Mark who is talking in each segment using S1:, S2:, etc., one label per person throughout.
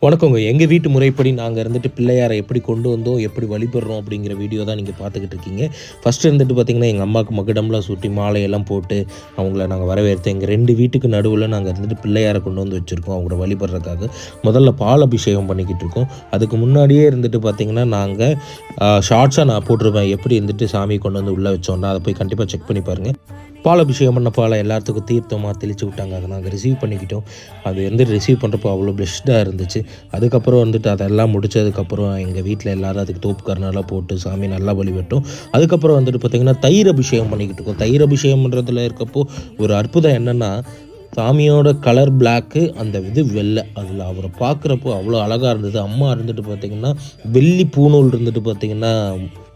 S1: வணக்கங்க. எங்கள் வீட்டு முறைப்படி நாங்கள் இருந்துட்டு பிள்ளையாரை எப்படி கொண்டு வந்தோம், எப்படி வழிபடுறோம் அப்படிங்கிற வீடியோ தான் நீங்கள் பார்த்துக்கிட்டு இருக்கீங்க. ஃபஸ்ட்டு இருந்துட்டு பார்த்திங்கன்னா, எங்கள் அம்மாவுக்கு மகுடம்லாம் சூட்டி மாலையெல்லாம் போட்டு அவங்கள நாங்கள் வரவேற்று எங்கள் 2 வீட்டுக்கு நடுவில் நாங்கள் இருந்துட்டு பிள்ளையாரை கொண்டு வந்து வச்சுருக்கோம் அவங்கள வழிபடுறதுக்காக. முதல்ல பால் அபிஷேகம் பண்ணிக்கிட்டு இருக்கோம். அதுக்கு முன்னாடியே இருந்துட்டு பார்த்திங்கன்னா, நாங்கள் ஷார்ட்ஸாக நான் போட்டிருப்பேன் எப்படி இருந்துட்டு சாமியை கொண்டு வந்து உள்ளே வச்சோன்னா, அதை போய் கண்டிப்பாக செக் பண்ணி பாருங்கள். பால் அபிஷேகம் பண்ண பாலை எல்லாத்துக்கும் தீர்த்தமாக தெளித்து விட்டாங்க. அதை நாங்கள் ரிசீவ் பண்ணிக்கிட்டோம். அது வந்து ரிசீவ் பண்ணுறப்போ அவ்வளோ பிளெஸ்டாக இருந்துச்சு. அதுக்கப்புறம் வந்துட்டு அதெல்லாம் முடித்ததுக்கப்புறம் எங்கள் வீட்டில் எல்லோரும் அதுக்கு தோப்பு கருணெல்லாம் போட்டு சாமி நல்லா வழிபட்டோம். அதுக்கப்புறம் வந்துட்டு பார்த்திங்கன்னா தயிர் அபிஷேகம் பண்ணிக்கிட்டு இருக்கோம். தயிர் அபிஷேகம் பண்ணுறதுல இருக்கப்போ ஒரு அற்புதம் என்னென்னா, சாமியோட கலர் பிளாக்கு, அந்த இது வெள்ளை. அதில் அவரை பார்க்குறப்போ அவ்வளோ அழகாக இருந்தது. அம்மா இருந்துட்டு பார்த்திங்கன்னா வெள்ளி பூணூல் இருந்துட்டு பார்த்திங்கன்னா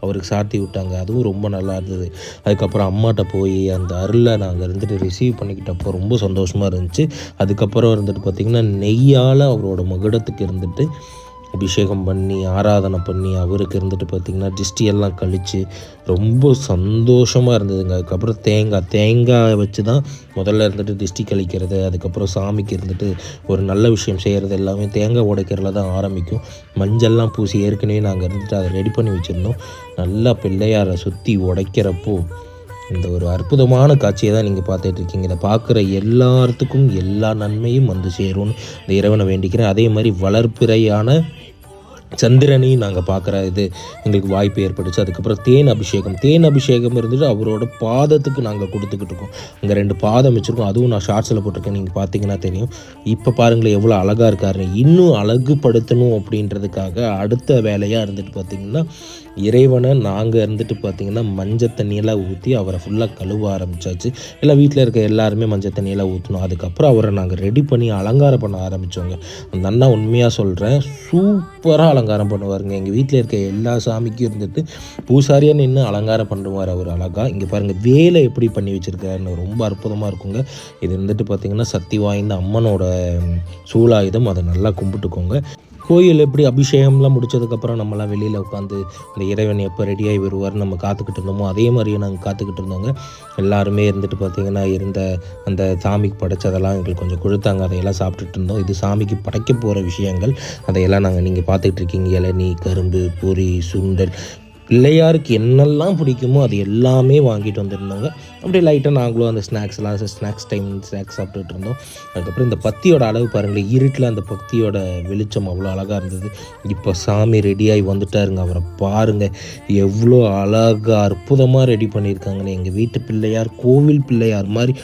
S1: அவருக்கு சாத்தி விட்டாங்க. அதுவும் ரொம்ப நல்லா இருந்தது. அதுக்கப்புறம் அம்மாட்ட போய் அந்த அருளை நாங்கள் இருந்துட்டு ரிசீவ் பண்ணிக்கிட்டப்போ ரொம்ப சந்தோஷமாக இருந்துச்சு. அதுக்கப்புறம் இருந்துட்டு பார்த்திங்கன்னா நெய்யால் அவரோட மகுடத்துக்கு இருந்துட்டு அபிஷேகம் பண்ணி ஆராதனை பண்ணி அவருக்கு இருந்துட்டு பார்த்திங்கன்னா டிஸ்டியெல்லாம் கழித்து ரொம்ப சந்தோஷமாக இருந்ததுங்க. அதுக்கப்புறம் தேங்காய் வச்சு தான் முதல்ல இருந்துட்டு டிஸ்டி கழிக்கிறது, அதுக்கப்புறம் சாமிக்கு இருந்துட்டு ஒரு நல்ல விஷயம் செய்கிறது எல்லாமே தேங்காய் உடைக்கிறதுல தான் ஆரம்பிக்கும். மஞ்சள்லாம் பூசி ஏற்கனவே நாங்கள் இருந்துட்டு அதை ரெடி பண்ணி வச்சுருந்தோம். நல்லா பிள்ளையாரை சுற்றி உடைக்கிறப்போ இந்த ஒரு அற்புதமான காட்சியை தான் நீங்கள் பார்த்துட்ருக்கீங்க. இதை பார்க்குற எல்லாத்துக்கும் எல்லா நன்மையும் வந்து சேரும்னு இந்த இறைவனை வேண்டிக்கிறேன். அதே மாதிரி வளர்ப்பிறையான சந்திரனையும் நாங்கள் பார்க்குற இது எங்களுக்கு வாய்ப்பு ஏற்பட்டுச்சு. அதுக்கப்புறம் தேன் அபிஷேகம் இருந்துட்டு அவரோட பாதத்துக்கு நாங்கள் கொடுத்துக்கிட்டு இருக்கோம். அங்கே 2 பாதம் வச்சுருக்கோம். அதுவும் நான் ஷார்ட்ஸில் போட்டிருக்கேன், நீங்கள் பார்த்தீங்கன்னா தெரியும். இப்போ பாருங்களேன் எவ்வளோ அழகாக இருக்காரு. இன்னும் அழகுபடுத்தணும் அப்படின்றதுக்காக அடுத்த வேலையாக இருந்துட்டு பார்த்திங்கன்னா இறைவனை நாங்கள் இருந்துட்டு பார்த்திங்கன்னா மஞ்சள் தண்ணியெல்லாம் ஊற்றி அவரை ஃபுல்லாக கழுவ ஆரம்பித்தாச்சு. எல்லாம் வீட்டில் இருக்க எல்லாருமே மஞ்சள் தண்ணியெல்லாம் ஊற்றணும். அதுக்கப்புறம் அவரை நாங்கள் ரெடி பண்ணி அலங்காரம் பண்ண ஆரம்பித்தோங்க. அந்த அண்ணா உண்மையாக சொல்கிறேன் சூப்பராக அலங்காரம் பண்ணுவாருங்க. எங்கள் வீட்டில் இருக்க எல்லா சாமிக்கும் இருந்துட்டு பூசாரியாக நின்று அலங்காரம் பண்ணுவார் அவர் அழகாக. இங்கே பாருங்கள் வேலை எப்படி பண்ணி வச்சுருக்காருன்னு ரொம்ப அற்புதமாக இருக்குங்க. இது இருந்துட்டு பார்த்திங்கன்னா சக்தி வாய்ந்த அம்மனோட சூலாயுதம். அதை நல்லா கும்பிட்டுக்கோங்க. கோயில் எப்படி அபிஷேகம்லாம் முடித்ததுக்கப்புறம் நம்மளாம் வெளியில் உட்காந்து இந்த இறைவன் எப்போ ரெடியாகி வருவார்னு நம்ம காத்துக்கிட்டு இருந்தோமோ அதே மாதிரியே நாங்கள் காத்துக்கிட்டு இருந்தோங்க. எல்லாருமே இருந்துட்டு பார்த்திங்கன்னா இருந்த அந்த சாமிக்கு படைச்சதெல்லாம் எங்களுக்கு கொஞ்சம் கொடுத்தாங்க. அதையெல்லாம் சாப்பிட்டுட்டு இருந்தோம். இது சாமிக்கு படைக்க போகிற விஷயங்கள். அதையெல்லாம் நீங்கள் பார்த்துக்கிட்டு இருக்கீங்க. இளநீ, கரும்பு, பொரி, சுண்டல், பிள்ளையாருக்கு என்னெல்லாம் பிடிக்குமோ அது எல்லாமே வாங்கிட்டு வந்துருந்தாங்க. அப்படியே லைட்டாக நாங்களும் அந்த ஸ்நாக்ஸ் டைம் ஸ்நாக்ஸ் சாப்பிட்டுட்டு இருந்தோம். அதுக்கப்புறம் இந்த பத்தியோட அளவு பாருங்களேன், இருட்டில் அந்த பத்தியோட வெளிச்சம் அவ்வளோ அழகாக இருந்தது. இப்போ சாமி ரெடியாகி வந்துட்டாருங்க. அவரை பாருங்கள் எவ்வளோ அழகாக அற்புதமாக ரெடி பண்ணியிருக்காங்கன்னு. எங்கள் வீட்டு பிள்ளையார் கோவில் பிள்ளையார் மாதிரி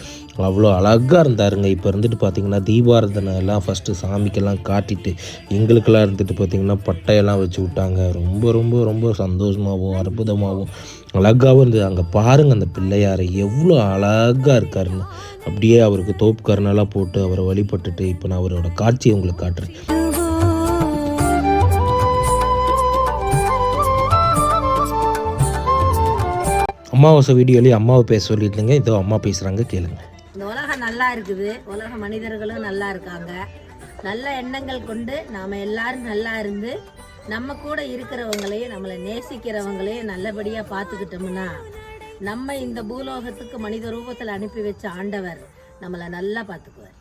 S1: அவ்வளோ அழகாக இருந்தாருங்க. இப்போ இருந்துட்டு பார்த்திங்கன்னா தீபாராதனை எல்லாம் ஃபஸ்ட்டு சாமிக்கெல்லாம் காட்டிட்டு எங்களுக்கெல்லாம் இருந்துட்டு பார்த்திங்கன்னா பட்டையெல்லாம் வச்சு விட்டாங்க. ரொம்ப ரொம்ப ரொம்ப சந்தோஷமாகவும் அற்புதமாகவும் அழகாகவும் இருந்தது. அங்கே பாருங்கள் அந்த பிள்ளையாரை எவ்வளோ அழகாக இருக்காருன்னு. அப்படியே அவருக்கு தோப்பு கருணெல்லாம் போட்டு அவரை வழிபட்டுட்டு இப்போ நான் அவரோட காட்சியை உங்களுக்கு காட்டுறேன். அமாவாசை வீடியோலேயே அம்மாவை பேச சொல்லியிருந்தேங்க. இதோ அம்மா பேசுகிறாங்க, கேளுங்க.
S2: இந்த உலகம் நல்லா இருக்குது, உலக மனிதர்களும் நல்லா இருக்காங்க. நல்ல எண்ணங்கள் கொண்டு நாம் எல்லாரும் நல்லா இருந்து நம்ம கூட இருக்கிறவங்களையும் நம்மளை நேசிக்கிறவங்களையும் நல்லபடியாக பார்த்துக்கிட்டோம்னா நம்ம இந்த பூலோகத்துக்கு மனித ரூபத்தில் அனுப்பி வச்ச ஆண்டவர் நம்மளை நல்லா பார்த்துக்குவார்.